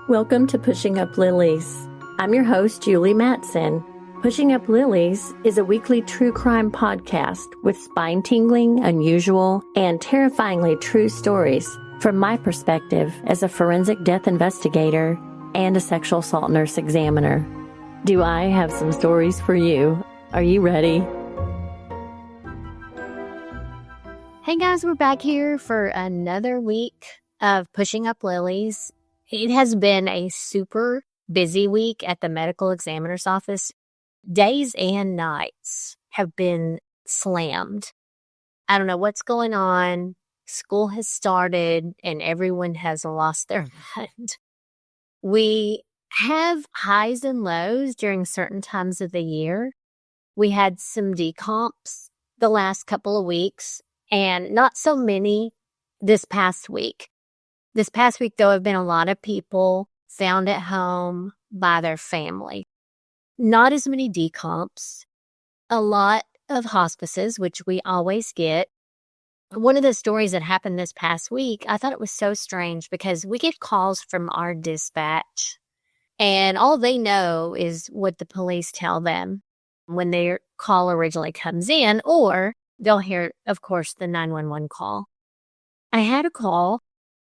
Welcome to Pushing Up Lilies. I'm your host, Julie Mattson. Pushing Up Lilies is a weekly true crime podcast with spine-tingling, unusual, and terrifyingly true stories from my perspective as a forensic death investigator and a sexual assault nurse examiner. Do I have some stories for you? Are you ready? Hey guys, we're back here for another week of Pushing Up Lilies. It has been a super busy week at the medical examiner's office. Days and nights have been slammed. I don't know what's going on. School has started and everyone has lost their mind. We have highs and lows during certain times of the year. We had some decomps the last couple of weeks and not so many this past week. This past week, though, have been a lot of people found at home by their family. Not as many decomps, a lot of hospices, which we always get. One of the stories that happened this past week, I thought it was so strange because we get calls from our dispatch, and all they know is what the police tell them when their call originally comes in, or they'll hear, of course, the 911 call. I had a call.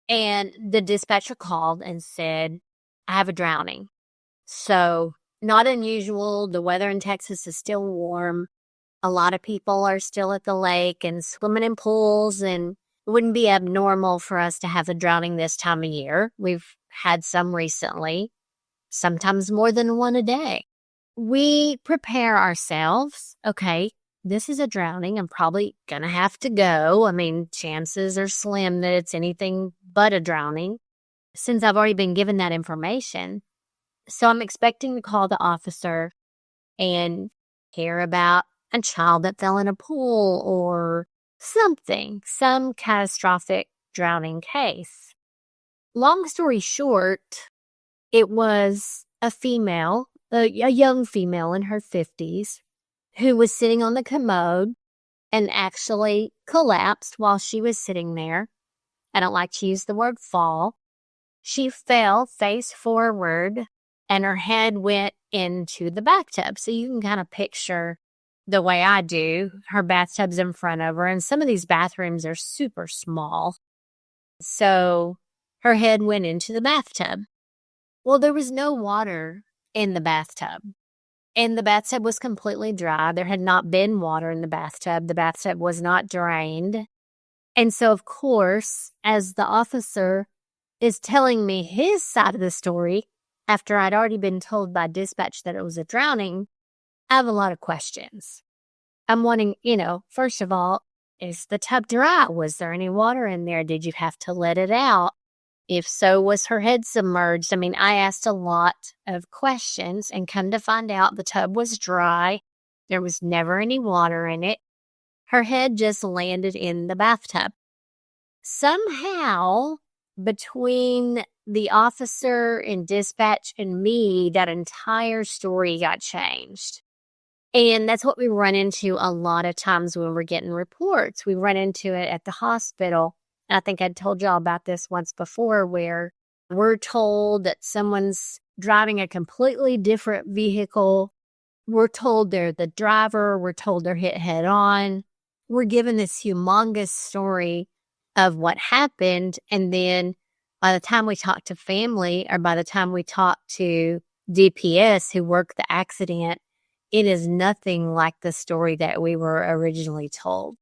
And the dispatcher called and said, I have a drowning. So not unusual. The weather in Texas is still warm. A lot of people are still at the lake and swimming in pools, and it wouldn't be abnormal for us to have a drowning this time of year. We've had some recently, sometimes more than one a day. We prepare ourselves. Okay, this is a drowning. I'm probably going to have to go. I mean, chances are slim that it's anything but a drowning since I've already been given that information. So I'm expecting to call the officer and hear about a child that fell in a pool or something, some catastrophic drowning case. Long story short, it was a female, a young female in her 50s, who was sitting on the commode and actually collapsed while she was sitting there. I don't like to use the word fall. She fell face forward and her head went into the bathtub. So you can kind of picture the way I do. Her bathtub's in front of her, and some of these bathrooms are super small. So her head went into the bathtub. Well, there was no water in the bathtub. And the bathtub was completely dry. There had not been water in the bathtub. The bathtub was not drained. And so, of course, as the officer is telling me his side of the story, after I'd already been told by dispatch that it was a drowning, I have a lot of questions. I'm wanting, first of all, is the tub dry? Was there any water in there? Did you have to let it out? If so, was her head submerged? I mean, I asked a lot of questions, and come to find out the tub was dry. There was never any water in it. Her head just landed in the bathtub. Somehow, between the officer and dispatch and me, that entire story got changed. And that's what we run into a lot of times when we're getting reports. We run into it at the hospital. I think I told y'all about this once before, where we're told that someone's driving a completely different vehicle. We're told they're the driver. We're told they're hit head on. We're given this humongous story of what happened. And then by the time we talk to family, or by the time we talk to DPS who worked the accident, it is nothing like the story that we were originally told.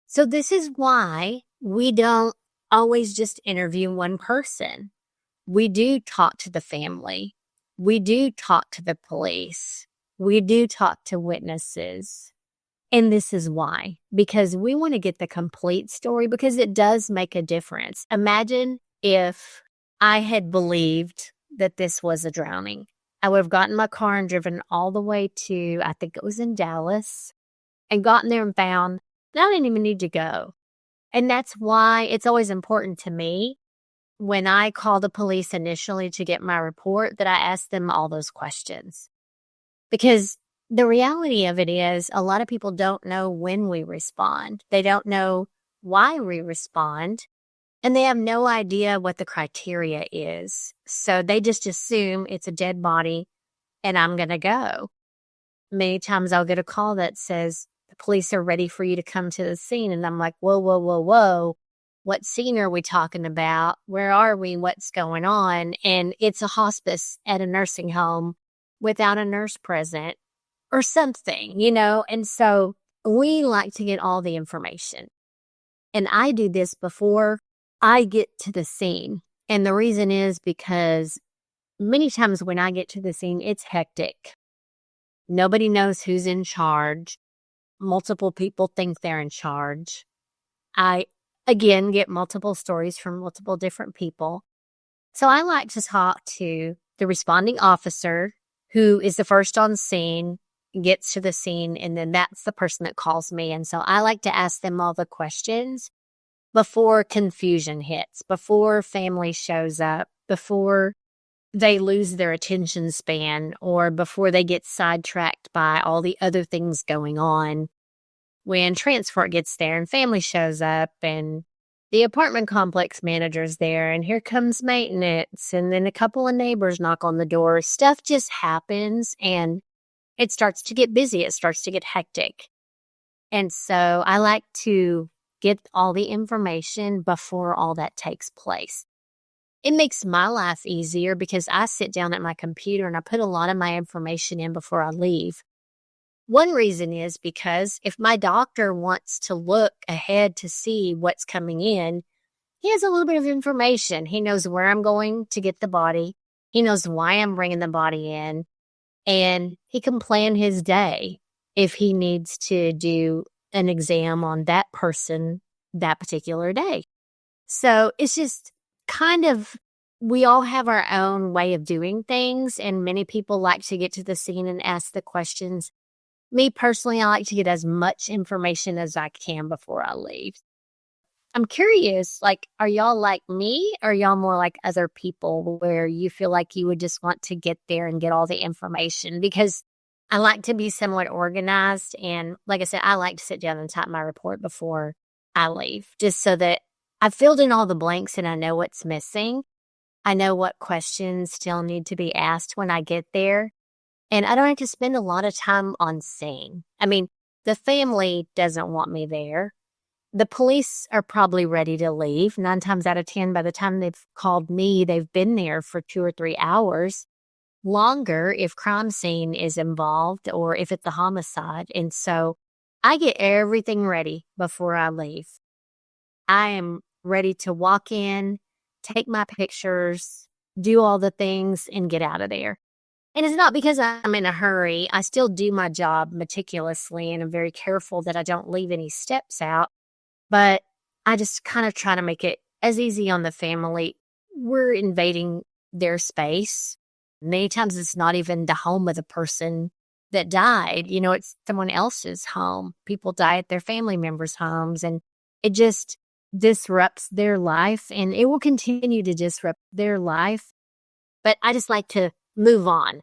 So this is why we don't always just interview one person. We do talk to the family. We do talk to the police. We do talk to witnesses. And this is why, because we want to get the complete story, because it does make a difference. Imagine if I had believed that this was a drowning. I would have gotten my car and driven all the way to, I think it was in Dallas, and gotten there and found that I didn't even need to go. And that's why it's always important to me when I call the police initially to get my report that I ask them all those questions. Because the reality of it is a lot of people don't know when we respond. They don't know why we respond. And they have no idea what the criteria is. So they just assume it's a dead body and I'm going to go. Many times I'll get a call that says, the police are ready for you to come to the scene. And I'm like, whoa, whoa, whoa, whoa. What scene are we talking about? Where are we? What's going on? And it's a hospice at a nursing home without a nurse present or something, And so we like to get all the information. And I do this before I get to the scene. And the reason is because many times when I get to the scene, it's hectic. Nobody knows who's in charge. Multiple people think they're in charge. I, again, get multiple stories from multiple different people. So I like to talk to the responding officer, who is the first on scene, gets to the scene, and then that's the person that calls me. And so I like to ask them all the questions before confusion hits, before family shows up, before they lose their attention span, or before they get sidetracked by all the other things going on. When transport gets there and family shows up and the apartment complex manager's there and here comes maintenance and then a couple of neighbors knock on the door, stuff just happens and it starts to get busy. It starts to get hectic. And so I like to get all the information before all that takes place. It makes my life easier because I sit down at my computer and I put a lot of my information in before I leave. One reason is because if my doctor wants to look ahead to see what's coming in, he has a little bit of information. He knows where I'm going to get the body. He knows why I'm bringing the body in. And he can plan his day if he needs to do an exam on that person that particular day. So it's just kind of, we all have our own way of doing things, and many people like to get to the scene and ask the questions. Me personally, I like to get as much information as I can before I leave. I'm curious, are y'all like me, or are y'all more like other people where you feel like you would just want to get there and get all the information? Because I like to be somewhat organized, and like I said, I like to sit down and type my report before I leave, just so that I've filled in all the blanks and I know what's missing. I know what questions still need to be asked when I get there. And I don't have to spend a lot of time on scene. I mean, the family doesn't want me there. The police are probably ready to leave. 9 times out of 10, by the time they've called me, they've been there for 2 or 3 hours. Longer if crime scene is involved or if it's a homicide. And so I get everything ready before I leave. I am ready to walk in, take my pictures, do all the things, and get out of there. And it's not because I'm in a hurry. I still do my job meticulously, and I'm very careful that I don't leave any steps out. But I just kind of try to make it as easy on the family. We're invading their space. Many times it's not even the home of the person that died. It's someone else's home. People die at their family members' homes, and it just disrupts their life, and it will continue to disrupt their life. But I just like to move on.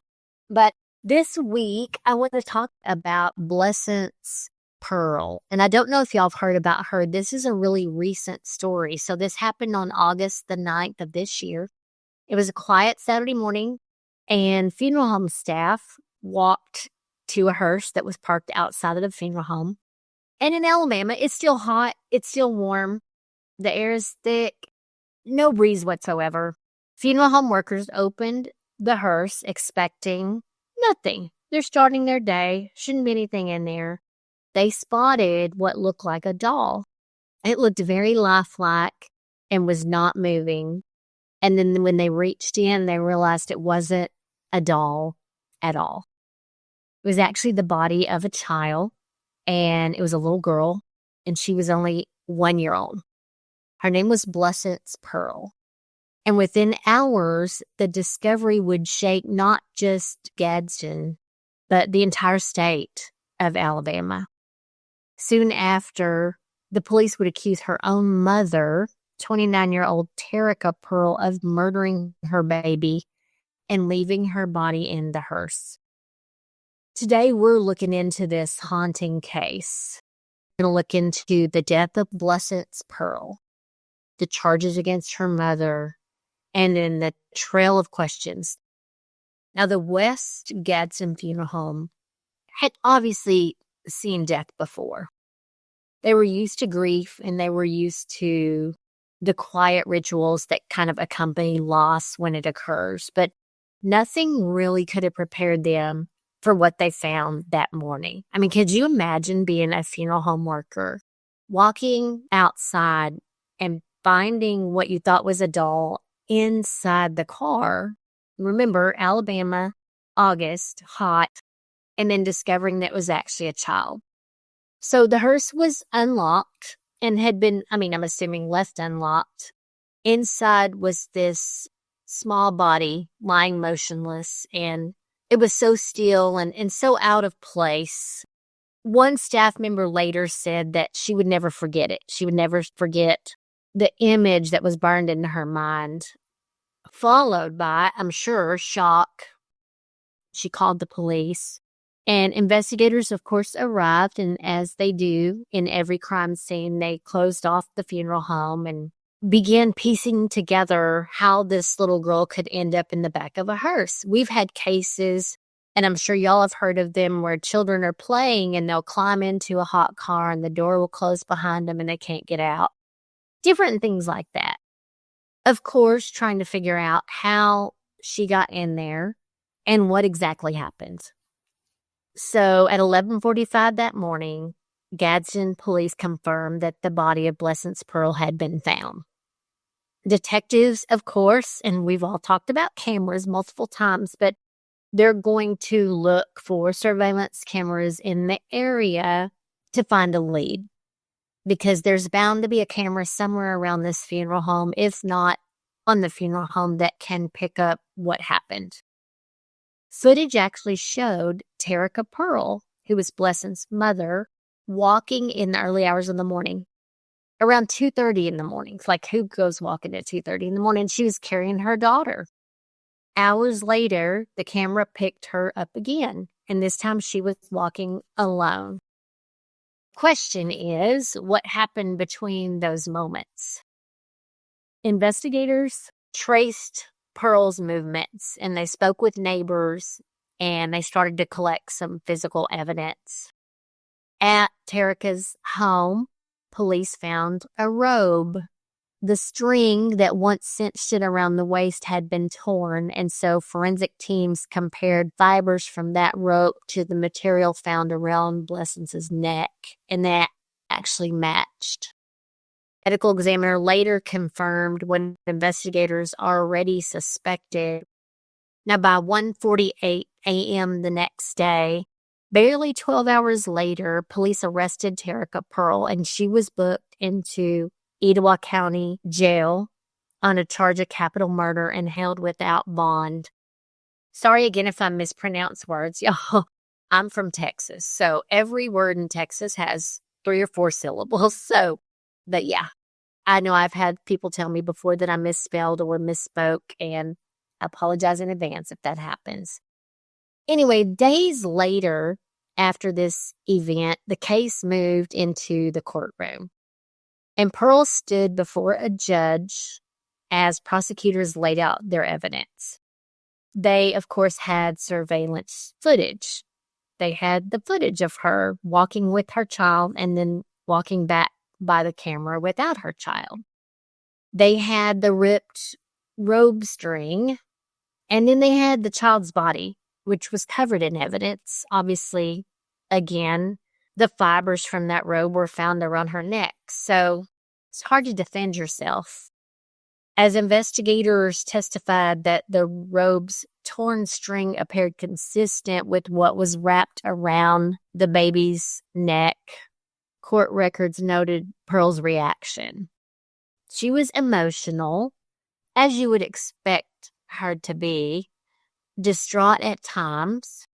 But this week, I want to talk about Blessence Pearl. And I don't know if y'all have heard about her. This is a really recent story. So this happened on August the 9th of this year. It was a quiet Saturday morning, and funeral home staff walked to a hearse that was parked outside of the funeral home. And in Alabama, it's still hot. It's still warm. The air is thick. No breeze whatsoever. Funeral home workers opened the hearse expecting nothing. They're starting their day. Shouldn't be anything in there. They spotted what looked like a doll. It looked very lifelike and was not moving. And then when they reached in, they realized it wasn't a doll at all. It was actually the body of a child, and it was a little girl, and she was only 1 year old. Her name was Blessence Pearl. And within hours, the discovery would shake not just Gadsden, but the entire state of Alabama. Soon after, the police would accuse her own mother, 29-year-old Terica Pearl, of murdering her baby and leaving her body in the hearse. Today, we're looking into this haunting case. We're going to look into the death of Blessence Pearl. the charges against her mother, and then the trail of questions. Now, the West Gadsden Funeral Home had obviously seen death before. They were used to grief, and they were used to the quiet rituals that kind of accompany loss when it occurs. But nothing really could have prepared them for what they found that morning. I mean, could you imagine being a funeral home worker, walking outside and finding what you thought was a doll inside the car? Remember, Alabama, August, hot, and then discovering that it was actually a child. So the hearse was unlocked and had been, I'm assuming left unlocked. Inside was this small body lying motionless, and it was so still and so out of place. One staff member later said that she would never forget it. She would never forget the image that was burned into her mind, followed by, I'm sure, shock. She called the police. And investigators, of course, arrived, and as they do in every crime scene, they closed off the funeral home and began piecing together how this little girl could end up in the back of a hearse. We've had cases, and I'm sure y'all have heard of them, where children are playing and they'll climb into a hot car and the door will close behind them and they can't get out. Different things like that. Of course, trying to figure out how she got in there and what exactly happened. So at 11:45 that morning, Gadsden police confirmed that the body of Blessence Pearl had been found. Detectives, of course, and we've all talked about cameras multiple times, but they're going to look for surveillance cameras in the area to find a lead, because there's bound to be a camera somewhere around this funeral home, if not on the funeral home, that can pick up what happened. Footage actually showed Terica Pearl, who was Blessing's mother, walking in the early hours of the morning, around 2:30 in the morning. It's like, who goes walking at 2:30 in the morning? She was carrying her daughter. Hours later, the camera picked her up again, and this time she was walking alone. Question is, what happened between those moments? Investigators traced Pearl's movements, and they spoke with neighbors, and they started to collect some physical evidence. At Terica's home, police found a robe. The string that once cinched it around the waist had been torn, and so forensic teams compared fibers from that rope to the material found around Blessing's neck, and that actually matched. Medical examiner later confirmed what investigators already suspected. Now, by 1:48 a.m. the next day, barely 12 hours later, police arrested Terica Pearl, and she was booked into Etowah County Jail on a charge of capital murder and held without bond. Sorry again if I mispronounce words, y'all. I'm from Texas, so every word in Texas has 3 or 4 syllables. But yeah, I know I've had people tell me before that I misspelled or misspoke, and I apologize in advance if that happens. Anyway, days later, after this event, the case moved into the courtroom, and Pearl stood before a judge as prosecutors laid out their evidence. They, of course, had surveillance footage. They had the footage of her walking with her child and then walking back by the camera without her child. They had the ripped robe string, and then they had the child's body, which was covered in evidence. Obviously, again, the fibers from that robe were found around her neck, so it's hard to defend yourself. As investigators testified that the robe's torn string appeared consistent with what was wrapped around the baby's neck, court records noted Pearl's reaction. She was emotional, as you would expect her to be, distraught at times.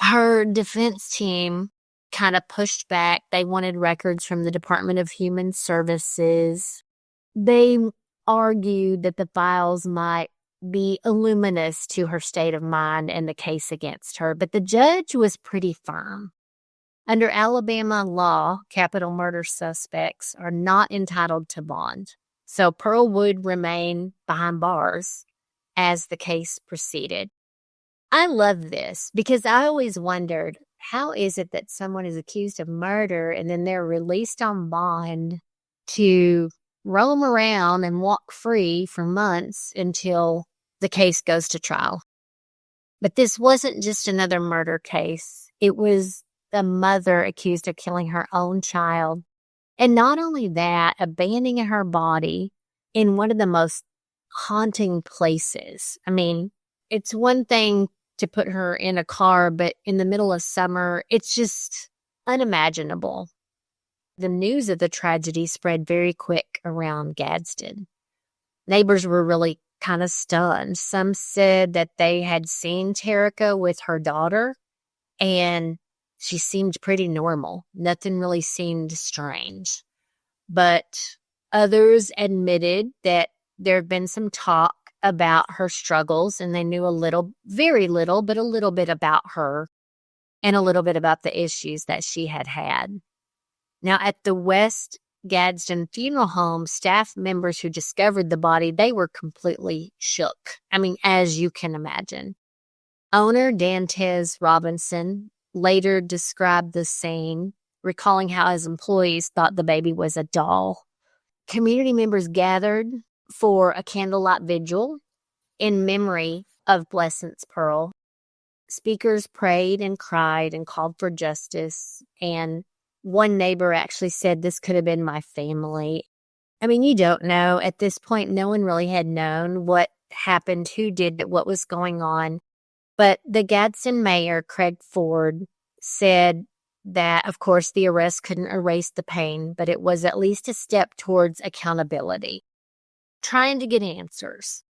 Her defense team kind of pushed back. They wanted records from the Department of Human Services. They argued that the files might be luminous to her state of mind and the case against her, but the judge was pretty firm. Under Alabama law, capital murder suspects are not entitled to bond. So Pearl would remain behind bars as the case proceeded. I love this because I always wondered, how is it that someone is accused of murder and then they're released on bond to roam around and walk free for months until the case goes to trial? But this wasn't just another murder case. It was the mother accused of killing her own child. And not only that, abandoning her body in one of the most haunting places. I mean, it's one thing to put her in a car, but in the middle of summer, it's just unimaginable. The news of the tragedy spread very quick around Gadsden. Neighbors were really kind of stunned. Some said that they had seen Terica with her daughter, and she seemed pretty normal. Nothing really seemed strange. But others admitted that there had been some talk about her struggles, and they knew a little, very little, but a little bit about her and a little bit about the issues that she had had. Now, at the West Gadsden Funeral Home, staff members who discovered the body, they were completely shook. I mean, as you can imagine. Owner Dantes Robinson later described the scene, recalling how his employees thought the baby was a doll. Community members gathered for a candlelight vigil in memory of Blessence Pearl. Speakers prayed and cried and called for justice, and one neighbor actually said, "This could have been my family." I mean, you don't know. At this point, no one really had known what happened, who did it, what was going on. But the Gadsden mayor, Craig Ford, said that, of course, the arrest couldn't erase the pain, but it was at least a step towards accountability. Trying to get answers.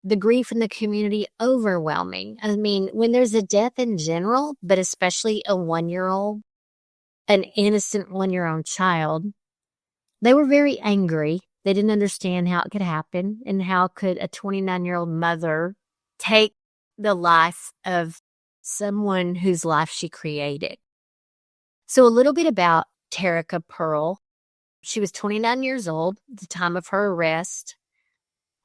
The grief in the community, overwhelming. I mean, when there's a death in general, but especially a 1-year-old, an innocent 1-year-old child, they were very angry. They didn't understand how it could happen, and how could a 29-year-old mother take the life of someone whose life she created. So a little bit about Terica Pearl. She was 29 years old at the time of her arrest.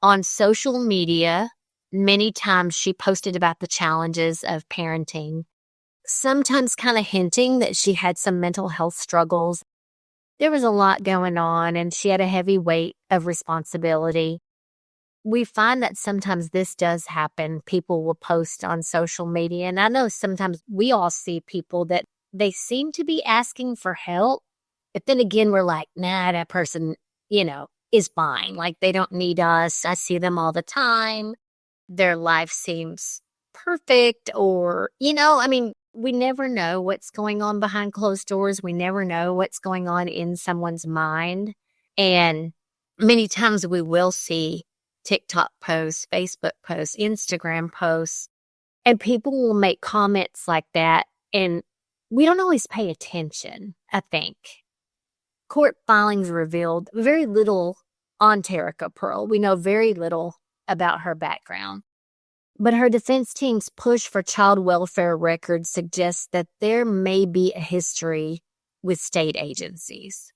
On social media, many times she posted about the challenges of parenting, sometimes kind of hinting that she had some mental health struggles. There was a lot going on, and she had a heavy weight of responsibility. We find that sometimes this does happen. People will post on social media, and I know sometimes we all see people that they seem to be asking for help, but then again, we're like, nah, that person, is fine. Like, they don't need us. I see them all the time. Their life seems perfect, or, we never know what's going on behind closed doors. We never know what's going on in someone's mind. And many times we will see TikTok posts, Facebook posts, Instagram posts, and people will make comments like that, and we don't always pay attention, I think. Court filings revealed very little on Terica Pearl. We know very little about her background. But her defense team's push for child welfare records suggests that there may be a history with state agencies.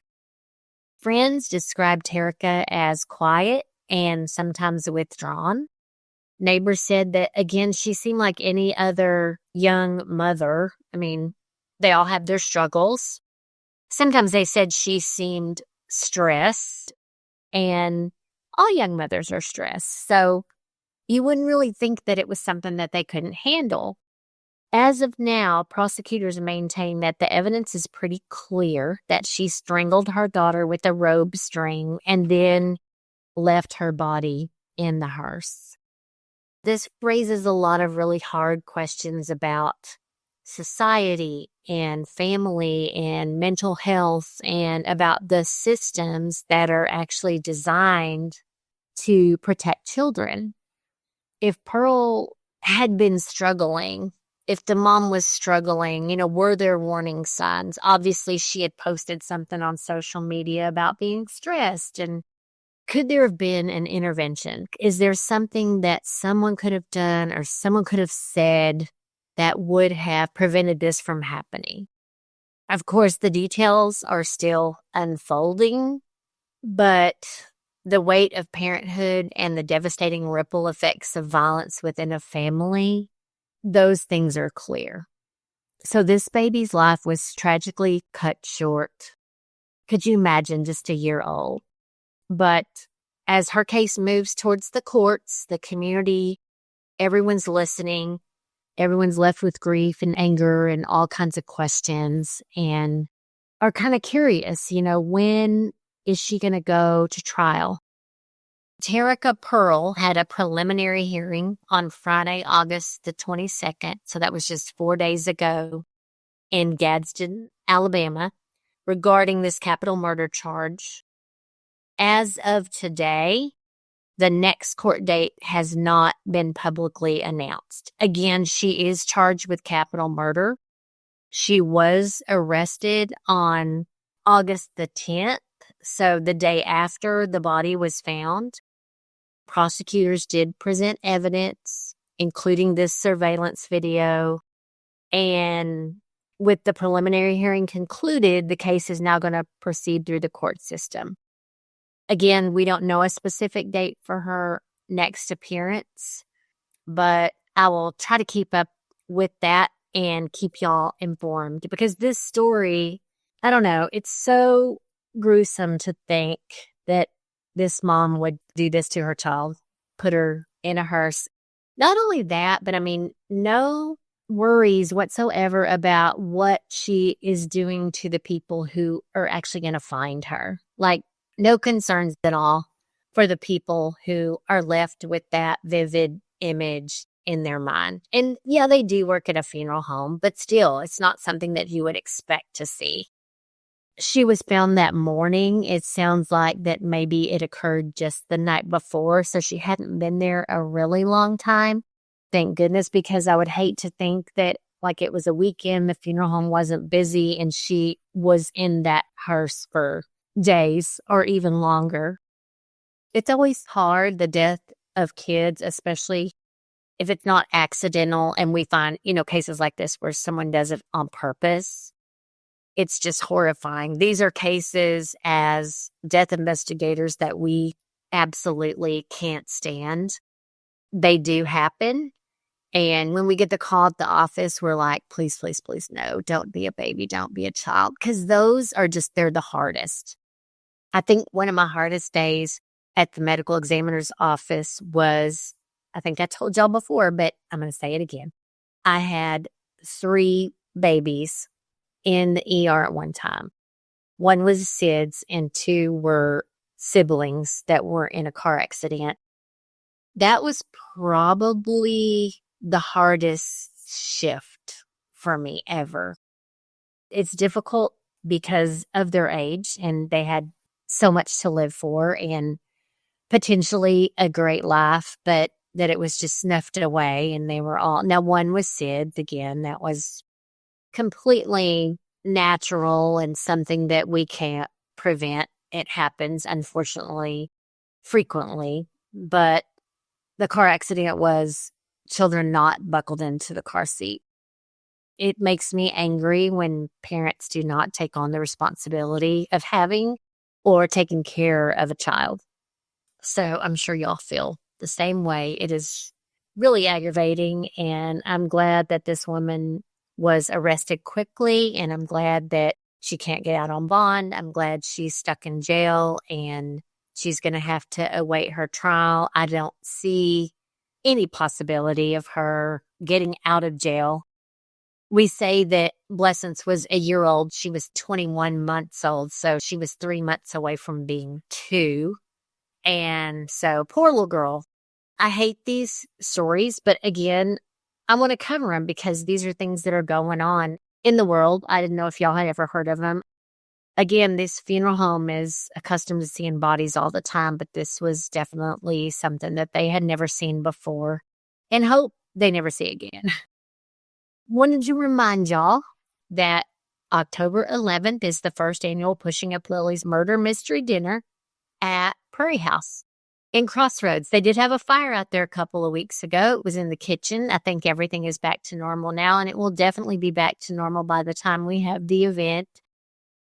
Friends described Terica as quiet and sometimes withdrawn. Neighbors said that, again, she seemed like any other young mother. I mean, they all have their struggles. Sometimes they said she seemed stressed, and all young mothers are stressed. So you wouldn't really think that it was something that they couldn't handle. As of now, prosecutors maintain that the evidence is pretty clear that she strangled her daughter with a rope string and then left her body in the hearse. This raises a lot of really hard questions about society and family and mental health, and about the systems that are actually designed to protect children. If Pearl had been struggling, if the mom was struggling, were there warning signs? Obviously, she had posted something on social media about being stressed, and could there have been an intervention? Is there something that someone could have done or someone could have said that would have prevented this from happening? Of course, the details are still unfolding, but the weight of parenthood and the devastating ripple effects of violence within a family, those things are clear. So this baby's life was tragically cut short. Could you imagine, just a year old? But as her case moves towards the courts, the community, everyone's listening. Everyone's left with grief and anger and all kinds of questions and are kind of curious, when is she going to go to trial? Tragically Pearl had a preliminary hearing on Friday, August the 22nd. So that was just 4 days ago in Gadsden, Alabama, regarding this capital murder charge. As of today, the next court date has not been publicly announced. Again, she is charged with capital murder. She was arrested on August the 10th, so the day after the body was found. Prosecutors did present evidence, including this surveillance video, and with the preliminary hearing concluded, the case is now going to proceed through the court system. Again, we don't know a specific date for her next appearance, but I will try to keep up with that and keep y'all informed because this story, I don't know, it's so gruesome to think that this mom would do this to her child, put her in a hearse. Not only that, but no worries whatsoever about what she is doing to the people who are actually going to find her. No concerns at all for the people who are left with that vivid image in their mind. And yeah, they do work at a funeral home, but still, it's not something that you would expect to see. She was found that morning. It sounds like that maybe it occurred just the night before, so she hadn't been there a really long time. Thank goodness, because I would hate to think that it was a weekend, the funeral home wasn't busy, and she was in that hearse for days or even longer. It's always hard, the death of kids, especially if it's not accidental and we find, cases like this where someone does it on purpose. It's just horrifying. These are cases as death investigators that we absolutely can't stand. They do happen. And when we get the call at the office, we're like, please, please, please, no, don't be a baby, don't be a child. Because those are they're the hardest. I think one of my hardest days at the medical examiner's office was, I think I told y'all before, but I'm going to say it again. I had 3 babies in the ER at one time. 1 was SIDS and 2 were siblings that were in a car accident. That was probably the hardest shift for me ever. It's difficult because of their age and they had so much to live for and potentially a great life, but that it was just snuffed away and they were all, now 1 was SIDS, again, that was completely natural and something that we can't prevent. It happens, unfortunately, frequently, but the car accident was children not buckled into the car seat. It makes me angry when parents do not take on the responsibility of having or taking care of a child. So I'm sure y'all feel the same way. It is really aggravating, and I'm glad that this woman was arrested quickly, and I'm glad that she can't get out on bond. I'm glad she's stuck in jail, and she's going to have to await her trial. I don't see any possibility of her getting out of jail. We say that Blessence was a year old. She was 21 months old, so she was 3 months away from being 2. And so, poor little girl. I hate these stories, but again, I want to cover them because these are things that are going on in the world. I didn't know if y'all had ever heard of them. Again, this funeral home is accustomed to seeing bodies all the time, but this was definitely something that they had never seen before and hope they never see again. Wanted to remind y'all that October 11th is the first annual Pushing Up Lilies Murder Mystery Dinner at Prairie House in Crossroads. They did have a fire out there a couple of weeks ago. It was in the kitchen. I think everything is back to normal now, and it will definitely be back to normal by the time we have the event.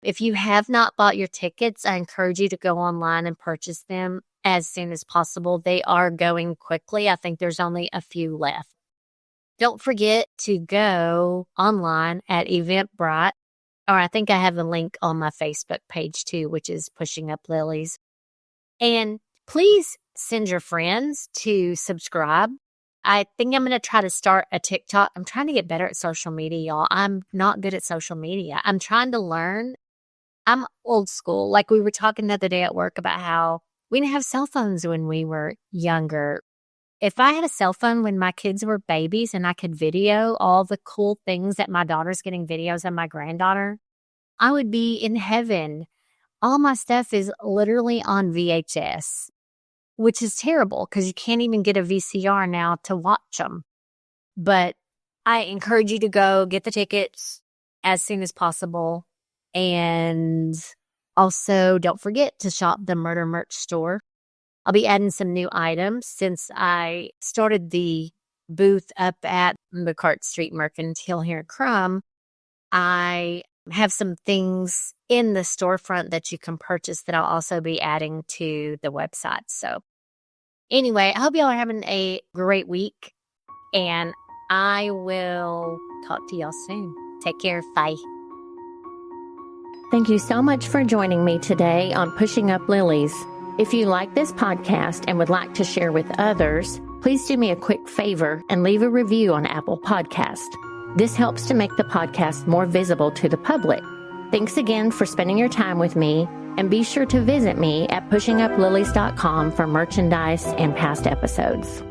If you have not bought your tickets, I encourage you to go online and purchase them as soon as possible. They are going quickly. I think there's only a few left. Don't forget to go online at Eventbrite, or I think I have a link on my Facebook page too, which is Pushing Up Lilies. And please send your friends to subscribe. I think I'm going to try to start a TikTok. I'm trying to get better at social media, y'all. I'm not good at social media. I'm trying to learn. I'm old school. Like we were talking the other day at work about how we didn't have cell phones when we were younger. If I had a cell phone when my kids were babies and I could video all the cool things that my daughter's getting videos of my granddaughter, I would be in heaven. All my stuff is literally on VHS, which is terrible because you can't even get a VCR now to watch them. But I encourage you to go get the tickets as soon as possible. And also, don't forget to shop the Murder Merch store. I'll be adding some new items since I started the booth up at McCart Street Mercantile here in Crum. I have some things in the storefront that you can purchase that I'll also be adding to the website. So anyway, I hope y'all are having a great week, and I will talk to y'all soon. Take care. Bye. Thank you so much for joining me today on Pushing Up Lilies. If you like this podcast and would like to share with others, please do me a quick favor and leave a review on Apple Podcast. This helps to make the podcast more visible to the public. Thanks again for spending your time with me, and be sure to visit me at pushinguplilies.com for merchandise and past episodes.